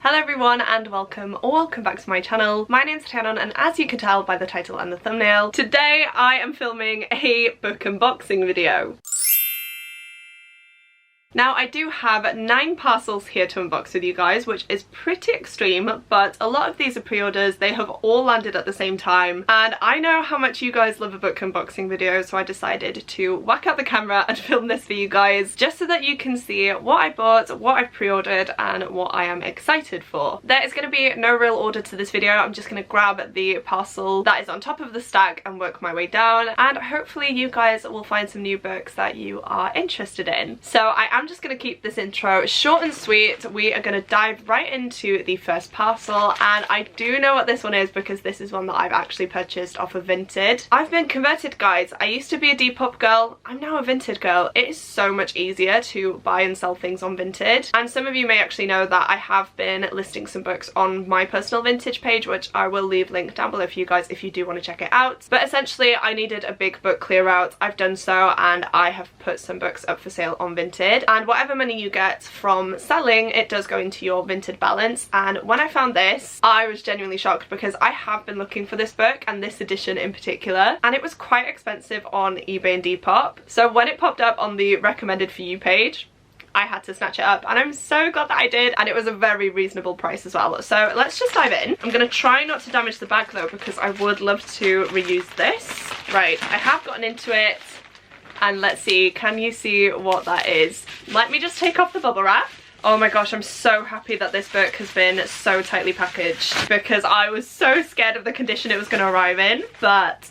Hello everyone and welcome or welcome back to my channel. My name's Rhiannon and as you can tell by the title and the thumbnail, today I am filming a book unboxing video. Now I do have 9 parcels here to unbox with you guys, which is pretty extreme, but a lot of these are pre-orders. They have all landed at the same time and I know how much you guys love a book unboxing video, so I decided to whack out the camera and film this for you guys just so that you can see what I bought, what I've pre-ordered and what I am excited for. There is going to be no real order to this video. I'm just going to grab the parcel that is on top of the stack and work my way down, and hopefully you guys will find some new books that you are interested in. So I'm just going to keep this intro short and sweet. We are going to dive right into the first parcel, and I do know what this one is because this is one that I've actually purchased off of Vinted. I've been converted, guys. I used to be a Depop girl. I'm now a Vinted girl. It is so much easier to buy and sell things on Vinted, and some of you may actually know that I have been listing some books on my personal Vintage page, which I will leave linked down below for you guys if you do want to check it out. But essentially I needed a big book clear out. I've done so and I have put some books up for sale on Vinted, and whatever money you get from selling, it does go into your Vinted balance. And when I found this, I was genuinely shocked because I have been looking for this book and this edition in particular, and it was quite expensive on eBay and Depop. So when it popped up on the recommended for you page, I had to snatch it up, and I'm so glad that I did, and it was a very reasonable price as well. So let's just dive in. I'm gonna try not to damage the bag though, because I would love to reuse this. Right, I have gotten into it, and let's see, can you see what that is? Let me just take off the bubble wrap. Oh my gosh, I'm so happy that this book has been so tightly packaged because I was so scared of the condition it was going to arrive in, but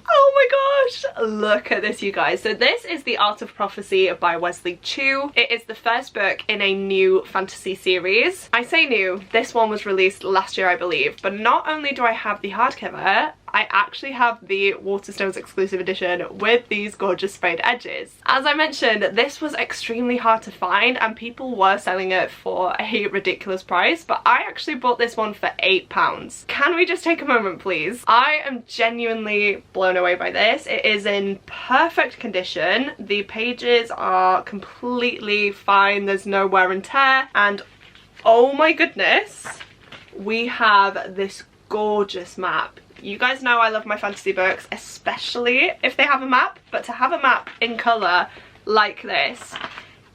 oh my gosh, look at this, you guys. So this is The Art of Prophecy by Wesley Chu. It is the first book in a new fantasy series. I say new, this one was released last year I believe, but not only do I have the hardcover, I actually have the Waterstones exclusive edition with these gorgeous sprayed edges. As I mentioned, this was extremely hard to find and people were selling it for a ridiculous price, but I actually bought this one for £8. Can we just take a moment, please? I am genuinely blown away by this. It is in perfect condition. The pages are completely fine. There's no wear and tear, and oh my goodness, we have this gorgeous map. You guys know I love my fantasy books, especially if they have a map, but to have a map in colour like this,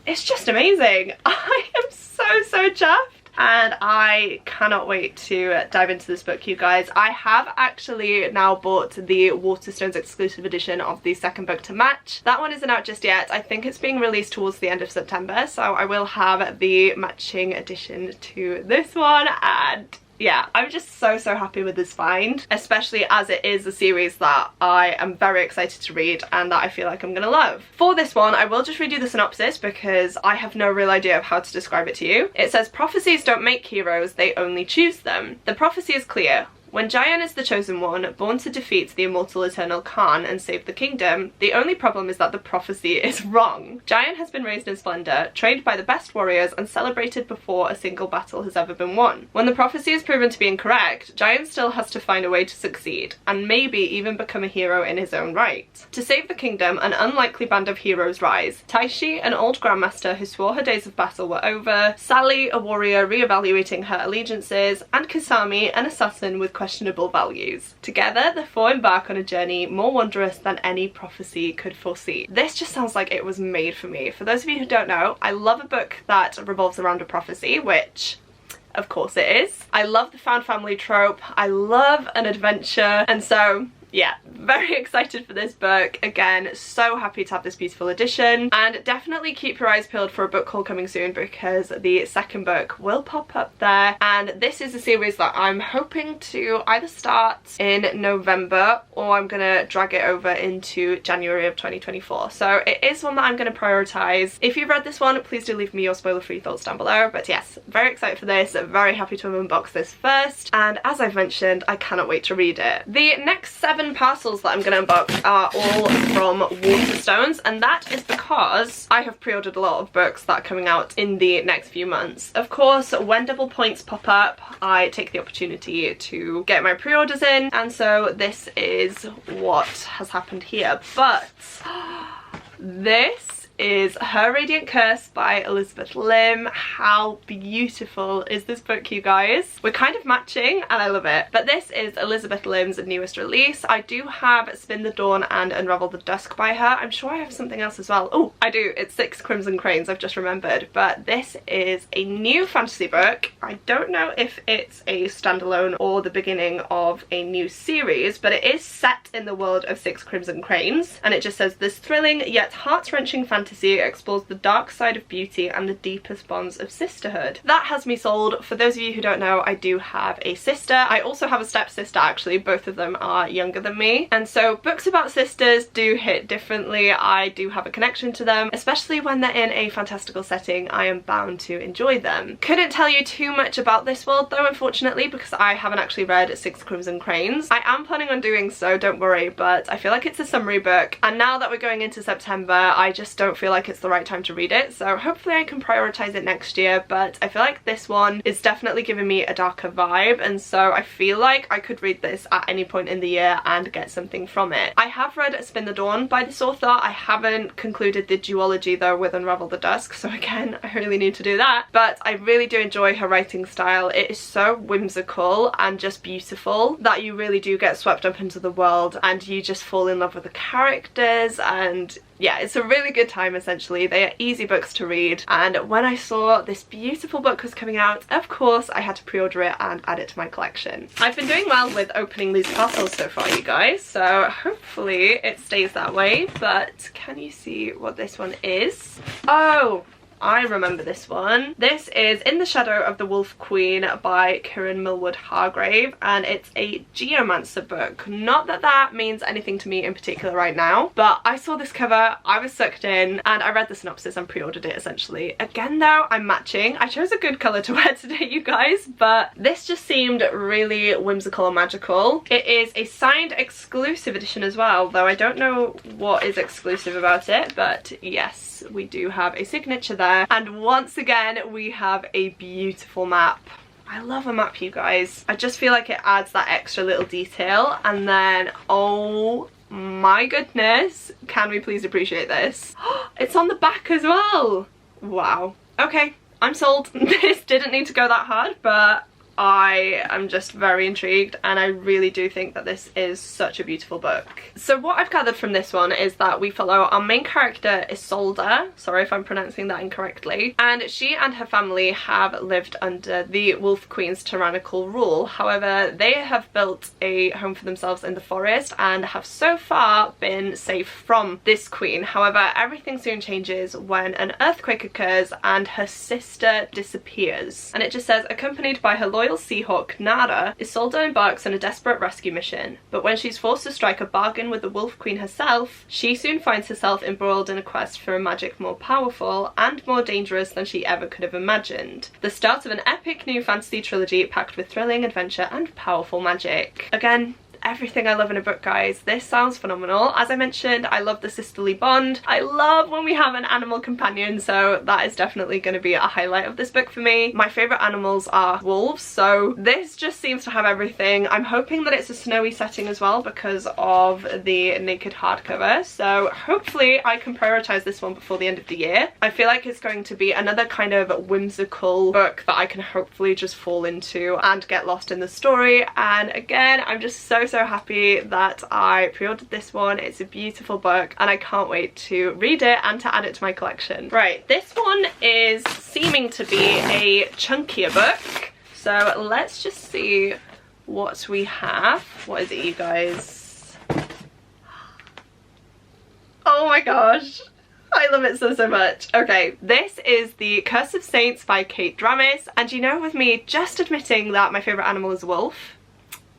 it's just amazing. I am so chuffed. And I cannot wait to dive into this book, you guys. I have actually now bought the Waterstones exclusive edition of the second book to match. That one isn't out just yet. I think it's being released towards the end of September, so I will have the matching edition to this one. And yeah, I'm just so happy with this find, especially as it is a series that I am very excited to read and that I feel like I'm gonna love. For this one, I will just read you the synopsis because I have no real idea of how to describe it to you. It says, prophecies don't make heroes, they only choose them. The prophecy is clear. When Jayan is the chosen one, born to defeat the immortal eternal Khan and save the kingdom, the only problem is that the prophecy is wrong. Jayan has been raised in splendor, trained by the best warriors and celebrated before a single battle has ever been won. When the prophecy is proven to be incorrect, Jayan still has to find a way to succeed, and maybe even become a hero in his own right. To save the kingdom, an unlikely band of heroes rise. Taishi, an old grandmaster who swore her days of battle were over, Sally, a warrior re-evaluating her allegiances, and Kasami, an assassin with questionable values. Together, the four embark on a journey more wondrous than any prophecy could foresee. This just sounds like it was made for me. For those of you who don't know, I love a book that revolves around a prophecy, which of course it is. I love the found family trope. I love an adventure, and so yeah, very excited for this book. Again, so happy to have this beautiful edition, and definitely keep your eyes peeled for a book haul coming soon because the second book will pop up there, and this is a series that I'm hoping to either start in November or I'm gonna drag it over into January of 2024. So it is one that I'm gonna prioritize. If you've read this one, please do leave me your spoiler-free thoughts down below. But yes, very excited for this, very happy to have unboxed this first, and as I've mentioned, I cannot wait to read it. The next 7 parcels that I'm going to unbox are all from Waterstones, and that is because I have pre-ordered a lot of books that are coming out in the next few months. Of course, when double points pop up, I take the opportunity to get my pre-orders in, and so this is what has happened here. But this is Her Radiant Curse by Elizabeth Lim. How beautiful is this book, you guys? We're kind of matching and I love it. But this is Elizabeth Lim's newest release. I do have Spin the Dawn and Unravel the Dusk by her. I'm sure I have something else as well. Oh, I do. It's Six Crimson Cranes, I've just remembered. But this is a new fantasy book. I don't know if it's a standalone or the beginning of a new series, but it is set in the world of Six Crimson Cranes. And it just says, this thrilling yet heart-wrenching fantasy explores the dark side of beauty and the deepest bonds of sisterhood. That has me sold. For those of you who don't know, I do have a sister. I also have a stepsister actually. Both of them are younger than me. And so books about sisters do hit differently. I do have a connection to them, especially when they're in a fantastical setting. I am bound to enjoy them. Couldn't tell you too much about this world though, unfortunately, because I haven't actually read Six Crimson Cranes. I am planning on doing so, don't worry, but I feel like it's a summary book, and now that we're going into September, I just don't feel like it's the right time to read it, so hopefully I can prioritize it next year. But I feel like this one is definitely giving me a darker vibe, and so I feel like I could read this at any point in the year and get something from it. I have read Spin the Dawn by this author. I haven't concluded the duology though with Unravel the Dusk, so again, I really need to do that. But I really do enjoy her writing style. It is so whimsical and just beautiful that you really do get swept up into the world and you just fall in love with the characters, and yeah, it's a really good time essentially. They are easy books to read, and when I saw this beautiful book was coming out, of course I had to pre-order it and add it to my collection. I've been doing well with opening these parcels so far, you guys, so hopefully it stays that way. But can you see what this one is? Oh, I remember this one. This is In the Shadow of the Wolf Queen by Kieran Millwood Hargrave, and it's a geomancer book. Not that that means anything to me in particular right now, but I saw this cover, I was sucked in, and I read the synopsis and pre-ordered it essentially. Again though, I'm matching. I chose a good colour to wear today, you guys, but this just seemed really whimsical and magical. It is a signed exclusive edition as well, though I don't know what is exclusive about it, but yes, we do have a signature there. And once again, we have a beautiful map. I love a map, you guys. I just feel like it adds that extra little detail. And then, oh my goodness, can we please appreciate this? It's on the back as well. Wow. Okay, I'm sold. This didn't need to go that hard, but I am just very intrigued, and I really do think that this is such a beautiful book. So what I've gathered from this one is that we follow our main character Isolde, sorry if I'm pronouncing that incorrectly, and she and her family have lived under the Wolf Queen's tyrannical rule. However, they have built a home for themselves in the forest and have so far been safe from this queen. However, everything soon changes when an earthquake occurs and her sister disappears. And it just says, accompanied by her loyal Seahawk Nara, Isolde embarks on a desperate rescue mission, but when she's forced to strike a bargain with the Wolf Queen herself, she soon finds herself embroiled in a quest for a magic more powerful and more dangerous than she ever could have imagined. The start of an epic new fantasy trilogy packed with thrilling adventure and powerful magic. Again, everything I love in a book, guys. This sounds phenomenal. As I mentioned, I love the sisterly bond. I love when we have an animal companion, so that is definitely going to be a highlight of this book for me. My favourite animals are wolves, so this just seems to have everything. I'm hoping that it's a snowy setting as well because of the naked hardcover, so hopefully I can prioritise this one before the end of the year. I feel like it's going to be another kind of whimsical book that I can hopefully just fall into and get lost in the story. And again, I'm just so happy that I pre-ordered this one. It's a beautiful book and I can't wait to read it and to add it to my collection. Right, this one is seeming to be a chunkier book, so let's just see what we have. What is it, you guys? Oh my gosh, I love it so much. Okay, this is The Curse of Saints by Kate Dramis, and you know, with me just admitting that my favourite animal is a wolf,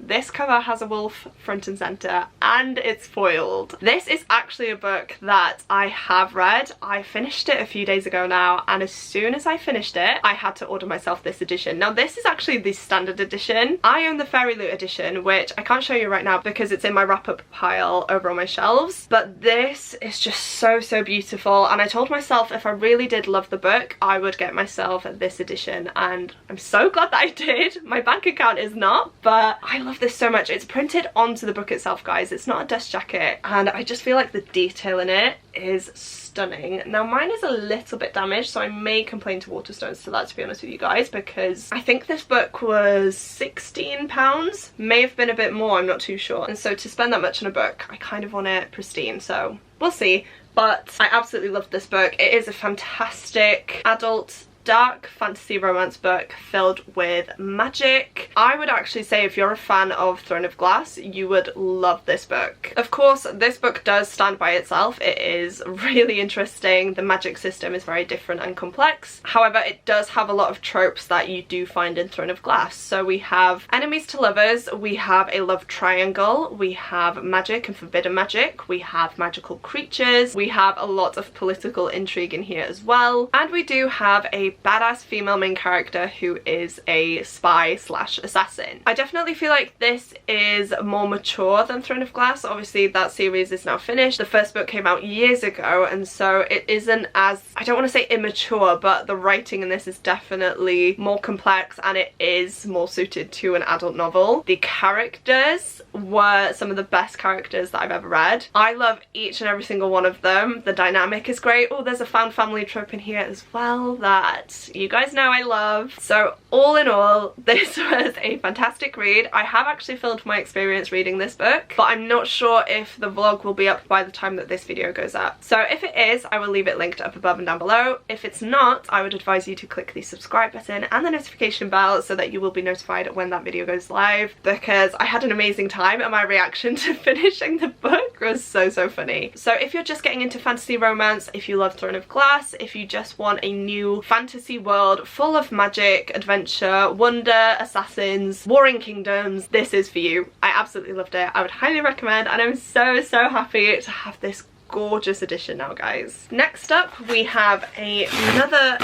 this cover has a wolf front and centre and it's foiled. This is actually a book that I have read. I finished it a few days ago now, and as soon as I finished it I had to order myself this edition. Now this is actually the standard edition. I own the Fairy Loot edition, which I can't show you right now because it's in my wrap up pile over on my shelves, but this is just so beautiful, and I told myself if I really did love the book I would get myself this edition, and I'm so glad that I did. My bank account is not, but I love love this so much. It's printed onto the book itself, guys. It's not a dust jacket, and I just feel like the detail in it is stunning. Now mine is a little bit damaged, so I may complain to Waterstones to that, to be honest with you guys, because I think this book was £16, may have been a bit more, I'm not too sure, and so to spend that much on a book, I kind of want it pristine, so we'll see. But I absolutely loved this book. It is a fantastic adult dark fantasy romance book filled with magic. I would actually say if you're a fan of Throne of Glass, you would love this book. Of course, this book does stand by itself. It is really interesting. The magic system is very different and complex. However, it does have a lot of tropes that you do find in Throne of Glass. So we have enemies to lovers, we have a love triangle, we have magic and forbidden magic, we have magical creatures, we have a lot of political intrigue in here as well, and we do have a badass female main character who is a spy slash assassin. I definitely feel like this is more mature than Throne of Glass. Obviously that series is now finished. The first book came out years ago, and so it isn't as, I don't want to say immature, but the writing in this is definitely more complex and it is more suited to an adult novel. The characters were some of the best characters that I've ever read. I love each and every single one of them. The dynamic is great. Oh, there's a found family trope in here as well that you guys know I love. So all in all, this was a fantastic read. I have actually filmed my experience reading this book, but I'm not sure if the vlog will be up by the time that this video goes up. So if it is, I will leave it linked up above and down below. If it's not, I would advise you to click the subscribe button and the notification bell so that you will be notified when that video goes live, because I had an amazing time and my reaction to finishing the book was so funny. So if you're just getting into fantasy romance, if you love Throne of Glass, if you just want a new fantasy world full of magic, adventure, wonder, assassins, warring kingdoms, this is for you. I absolutely loved it. I would highly recommend, and I'm so happy to have this gorgeous edition now, guys. Next up we have another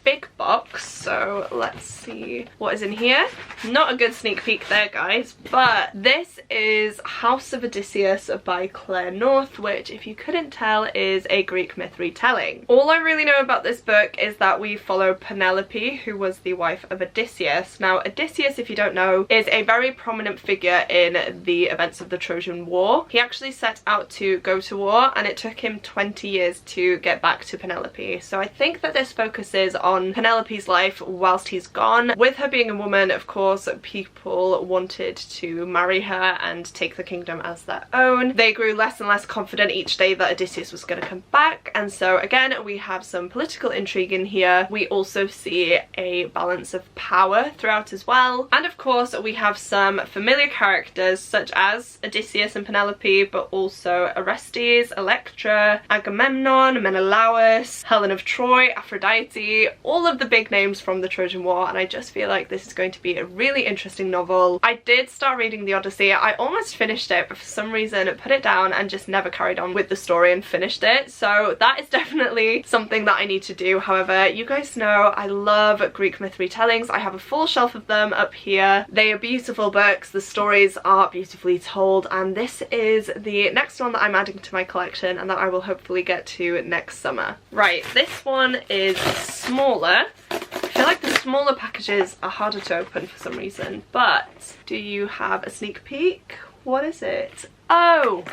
big box, so let's see what is in here. Not a good sneak peek there, guys, but this is House of Odysseus by Claire North, which, if you couldn't tell, is a Greek myth retelling. All I really know about this book is that we follow Penelope, who was the wife of Odysseus. Now Odysseus, if you don't know, is a very prominent figure in the events of the Trojan War. He actually set out to go to war and it took him 20 years to get back to Penelope. So I think that this focuses on Penelope's life whilst he's gone. With her being a woman, of course, people wanted to marry her and take the kingdom as their own. They grew less and less confident each day that Odysseus was going to come back, and so again we have some political intrigue in here. We also see a balance of power throughout as well, and of course we have some familiar characters such as Odysseus and Penelope, but also Orestes, Electra, Agamemnon, Menelaus, Helen of Troy, Aphrodite, all of the big names from the Trojan War, and I just feel like this is going to be a really interesting novel. I did start reading the Odyssey. I almost finished it, but for some reason put it down and just never carried on with the story and finished it, so that is definitely something that I need to do. However, you guys know I love Greek myth retellings. I have a full shelf of them up here. They are beautiful books, the stories are beautifully told, and this is the next one that I'm adding to my collection and that I will hopefully get to next summer. Right, this one is smaller. I feel like the smaller packages are harder to open for some reason, but do you have a sneak peek? What is it? Oh,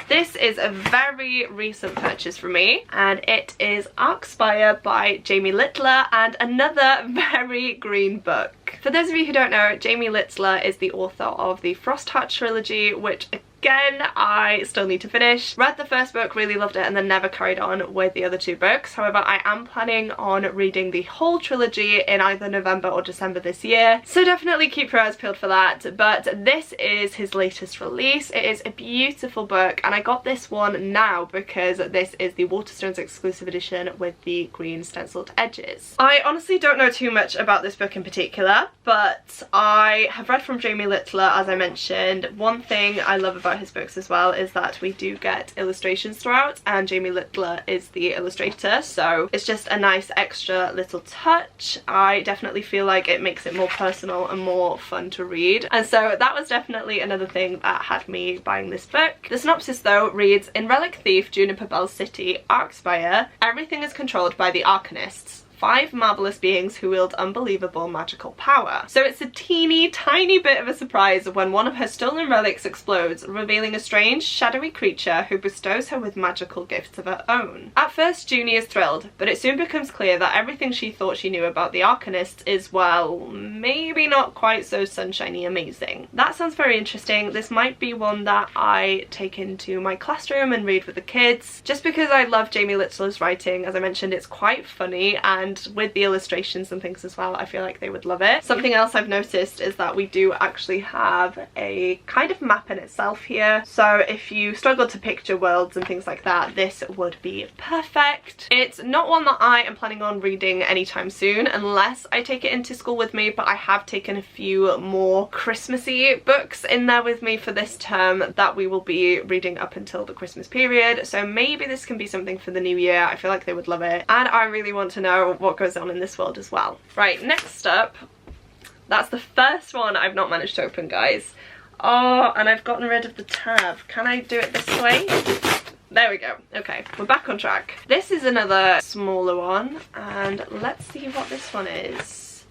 this is a very recent purchase for me, and it is Spire by Jamie Littler, and another very green book. For those of you who don't know, Jamie Littler is the author of the Frostheart trilogy, which again I still need to finish. Read the first book, really loved it, and then never carried on with the other two books. However, I am planning on reading the whole trilogy in either November or December this year, so definitely keep your eyes peeled for that. But this is his latest release. It is a beautiful book, and I got this one now because this is the Waterstones exclusive edition with the green stenciled edges. I honestly don't know too much about this book in particular, but I have read from Jamie Littler, as I mentioned. One thing I love about his books as well is that we do get illustrations throughout, and Jamie Littler is the illustrator, so it's just a nice extra little touch. I definitely feel like it makes it more personal and more fun to read, and so that was definitely another thing that had me buying this book. The synopsis though reads: in Relic Thief Juniper Bell's city, Spire, everything is controlled by the Arcanists. 5 marvelous beings who wield unbelievable magical power. So it's a teeny tiny bit of a surprise when one of her stolen relics explodes, revealing a strange, shadowy creature who bestows her with magical gifts of her own. At first, Junie is thrilled, but it soon becomes clear that everything she thought she knew about the Arcanists is, well, maybe not quite so sunshiny amazing. That sounds very interesting. This might be one that I take into my classroom and read with the kids, just because I love Jamie Littler's writing. As I mentioned, it's quite funny, and with the illustrations and things as well, I feel like they would love it. Something else I've noticed is that we do actually have a kind of map in itself here, so if you struggle to picture worlds and things like that, this would be perfect. It's not one that I am planning on reading anytime soon unless I take it into school with me, but I have taken a few more Christmassy books in there with me for this term that we will be reading up until the Christmas period, so maybe this can be something for the new year. I feel like they would love it, and I really want to know what goes on in this world as well. Right, next up, that's the first one I've not managed to open, guys. Oh, and I've gotten rid of the tab. Can I do it this way? There we go. Okay, we're back on track. This is another smaller one, and let's see what this one is.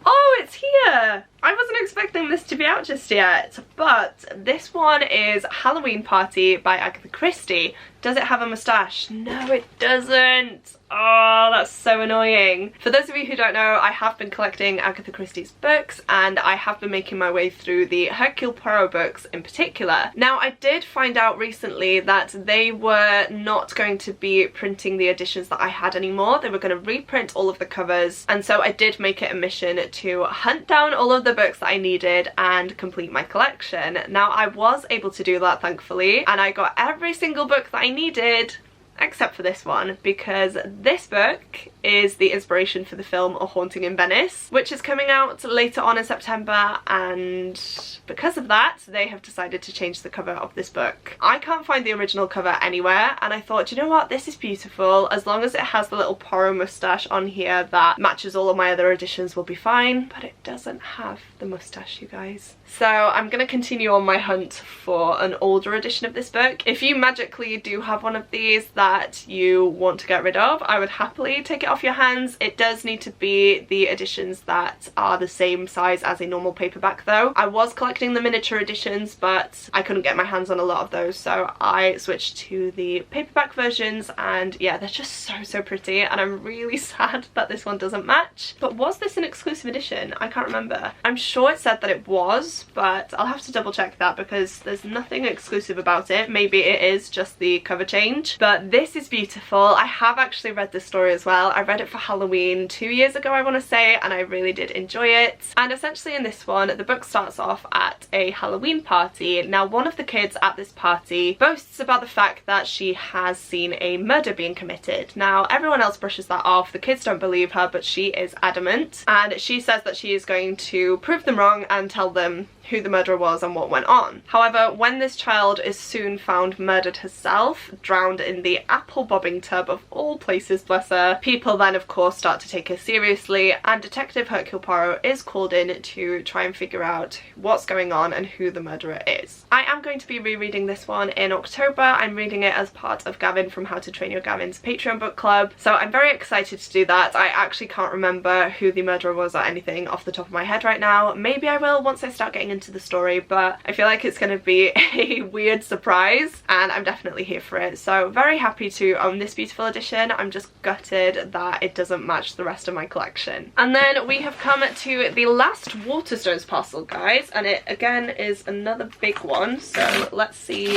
Oh, it's here! I wasn't expecting this to be out just yet, but this one is Halloween Party by Agatha Christie. Does it have a moustache? No, it doesn't. Oh, that's so annoying. For those of you who don't know, I have been collecting Agatha Christie's books, and I have been making my way through the Hercule Poirot books in particular. Now, I did find out recently that they were not going to be printing the editions that I had anymore. They were going to reprint all of the covers, and so I did make it a mission to hunt down all of the books that I needed and complete my collection. Now, I was able to do that, thankfully, and I got every single book that I needed except for this one, because this book is the inspiration for the film A Haunting in Venice, which is coming out later on in September, and because of that they have decided to change the cover of this book. I can't find the original cover anywhere, and I thought, you know what, this is beautiful. As long as it has the little Poirot moustache on here that matches all of my other editions will be fine, but it doesn't have the moustache, you guys. So I'm gonna continue on my hunt for an older edition of this book. If you magically do have one of these that you want to get rid of, I would happily take it off your hands. It does need to be the editions that are the same size as a normal paperback though. I was collecting the miniature editions, but I couldn't get my hands on a lot of those, so I switched to the paperback versions, and yeah, they're just so pretty, and I'm really sad that this one doesn't match. But was this an exclusive edition? I can't remember. I'm sure it said that it was, but I'll have to double check that because there's nothing exclusive about it. Maybe it is just the cover change, but this is beautiful. I have actually read this story as well. I read it for Halloween 2 years ago, I want to say, and I really did enjoy it. And essentially in this one, the book starts off at a Halloween party. Now, one of the kids at this party boasts about the fact that she has seen a murder being committed. Now, everyone else brushes that off. The kids don't believe her, but she is adamant, and she says that she is going to prove them wrong and tell them who the murderer was and what went on. However, when this child is soon found murdered herself, drowned in the apple bobbing tub of all places, bless her, people then of course start to take her seriously, and Detective Hercule Poirot is called in to try and figure out what's going on and who the murderer is. I am going to be rereading this one in October. I'm reading it as part of Gavin from How to Train Your Gavin's Patreon book club, so I'm very excited to do that. I actually can't remember who the murderer was or anything off the top of my head right now. Maybe I will once I start getting into the story, but I feel like it's going to be a weird surprise, and I'm definitely here for it. So very happy to own this beautiful edition. I'm just gutted that it doesn't match the rest of my collection. And then we have come to the last Waterstones parcel, guys, and it again is another big one, so let's see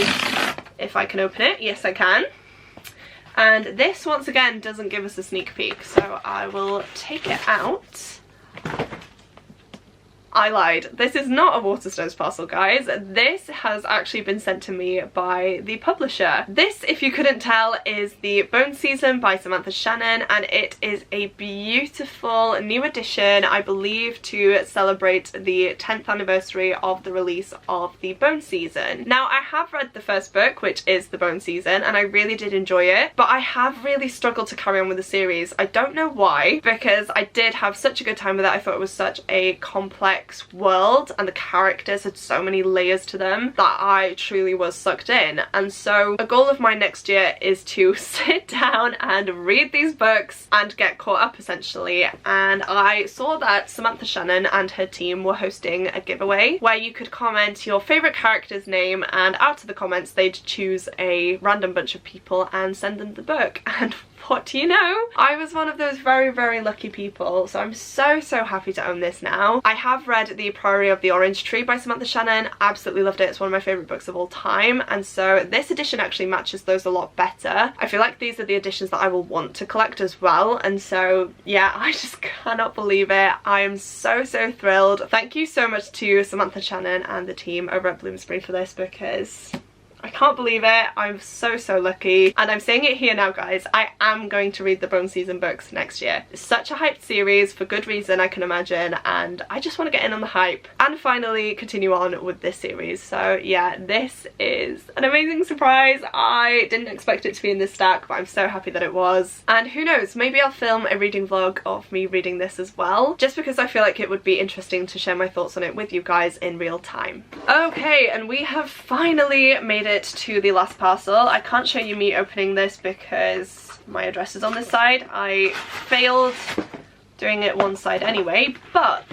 if I can open it. Yes, I can. And this once again doesn't give us a sneak peek, so I will take it out. I lied. This is not a Waterstones parcel, guys. This has actually been sent to me by the publisher. This, if you couldn't tell, is the Bone Season by Samantha Shannon, and it is a beautiful new edition, I believe, to celebrate the 10th anniversary of the release of the Bone Season. Now, I have read the first book, which is the Bone Season, and I really did enjoy it, but I have really struggled to carry on with the series. I don't know why, because I did have such a good time with it. I thought it was such a complex complex world and the characters had so many layers to them that I truly was sucked in. And so a goal of mine next year is to sit down and read these books and get caught up essentially. And I saw that Samantha Shannon and her team were hosting a giveaway where you could comment your favourite character's name, and out of the comments they'd choose a random bunch of people and send them the book. And what do you know? I was one of those very, very lucky people, so I'm so happy to own this now. I have read The Priory of the Orange Tree by Samantha Shannon, absolutely loved it, it's one of my favourite books of all time, and so this edition actually matches those a lot better. I feel like these are the editions that I will want to collect as well, and so yeah, I just cannot believe it. I am so thrilled. Thank you so much to Samantha Shannon and the team over at Bloomsbury for this, because I can't believe it. I'm so lucky, and I'm saying it here now guys, I am going to read the Bone Season books next year. It's such a hyped series for good reason, I can imagine, and I just want to get in on the hype and finally continue on with this series. So yeah, this is an amazing surprise. I didn't expect it to be in this stack, but I'm so happy that it was, and who knows, maybe I'll film a reading vlog of me reading this as well, just because I feel like it would be interesting to share my thoughts on it with you guys in real time. Okay, and we have finally made it to the last parcel. I can't show you me opening this because my address is on this side. I failed doing it one side anyway, but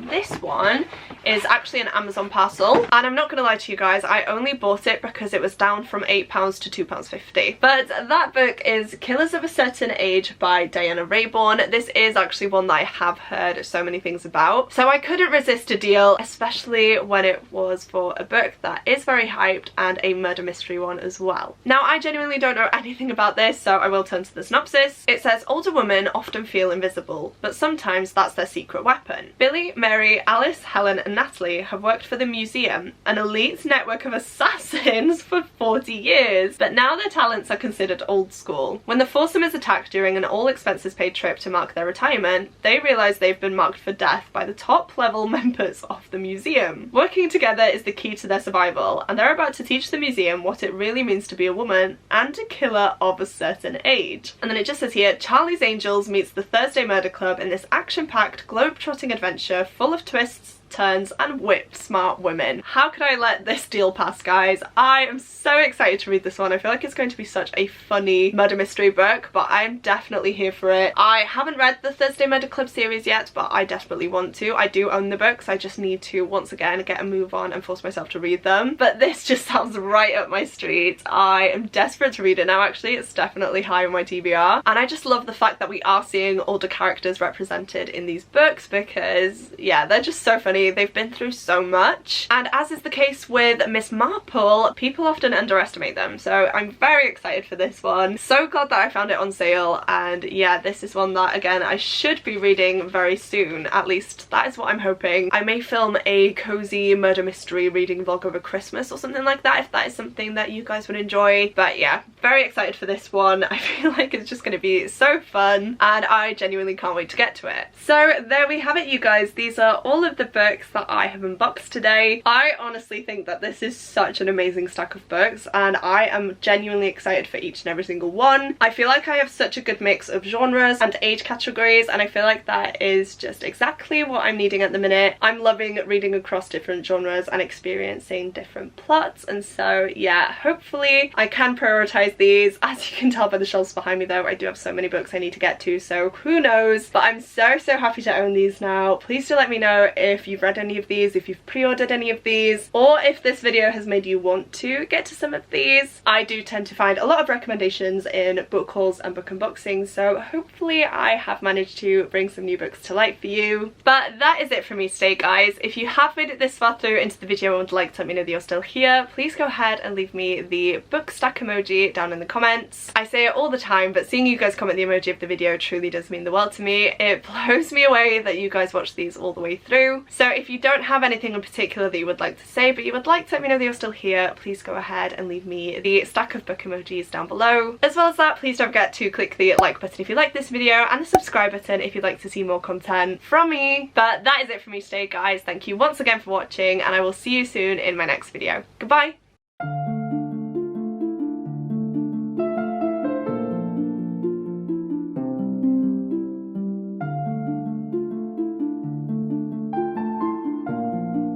this one is actually an Amazon parcel, and I'm not gonna lie to you guys, I only bought it because it was down from £8 to £2.50. But that book is Killers of a Certain Age by Diana Raybourn. This is actually one that I have heard so many things about, so I couldn't resist a deal, especially when it was for a book that is very hyped and a murder mystery one as well. Now, I genuinely don't know anything about this, so I will turn to the synopsis. It says, older women often feel invisible, but sometimes that's their secret weapon. Billy, Mary, Alice, Helen and Natalie have worked for the museum, an elite network of assassins, for 40 years, but now their talents are considered old school. When the foursome is attacked during an all-expenses-paid trip to mark their retirement, they realise they've been marked for death by the top-level members of the museum. Working together is the key to their survival, and they're about to teach the museum what it really means to be a woman and a killer of a certain age. And then it just says here, Charlie's Angels meets the Thursday Murder Club in this action-packed, globe-trotting adventure full of twists, turns and whip smart women. How could I let this deal pass, guys? I am so excited to read this one. I feel like it's going to be such a funny murder mystery book, but I'm definitely here for it. I haven't read the Thursday Murder Club series yet, but I desperately want to. I do own the books, I just need to once again get a move on and force myself to read them. But this just sounds right up my street. I am desperate to read it now actually. It's definitely high on my TBR, and I just love the fact that we are seeing older characters represented in these books because yeah, they're just so funny. They've been through so much, and as is the case with Miss Marple, people often underestimate them, so I'm very excited for this one. So glad that I found it on sale, and yeah, this is one that again I should be reading very soon. At least that is what I'm hoping. I may film a cozy murder mystery reading vlog over Christmas or something like that if that is something that you guys would enjoy. But yeah, very excited for this one. I feel like it's just going to be so fun, and I genuinely can't wait to get to it. So there we have it, you guys. These are all of the books that I have unboxed today. I honestly think that this is such an amazing stack of books, and I am genuinely excited for each and every single one. I feel like I have such a good mix of genres and age categories, and I feel like that is just exactly what I'm needing at the minute. I'm loving reading across different genres and experiencing different plots, and so yeah, hopefully I can prioritize these. As you can tell by the shelves behind me though, I do have so many books I need to get to, so who knows, but I'm so happy to own these now. Please do let me know if you've read any of these, if you've pre-ordered any of these, or if this video has made you want to get to some of these. I do tend to find a lot of recommendations in book hauls and book unboxings, so hopefully I have managed to bring some new books to light for you. But that is it from me today, guys. If you have made it this far through into the video and would like to let me know that you're still here, please go ahead and leave me the book stack emoji down in the comments. I say it all the time, but seeing you guys comment the emoji of the video truly does mean the world to me. It blows me away that you guys watch these all the way through. So if you don't have anything in particular that you would like to say, but you would like to let me know that you're still here, please go ahead and leave me the stack of book emojis down below. As well as that, please don't forget to click the like button if you like this video, and the subscribe button if you'd like to see more content from me. But that is it for me today, guys. Thank you once again for watching, and I will see you soon in my next video. Goodbye!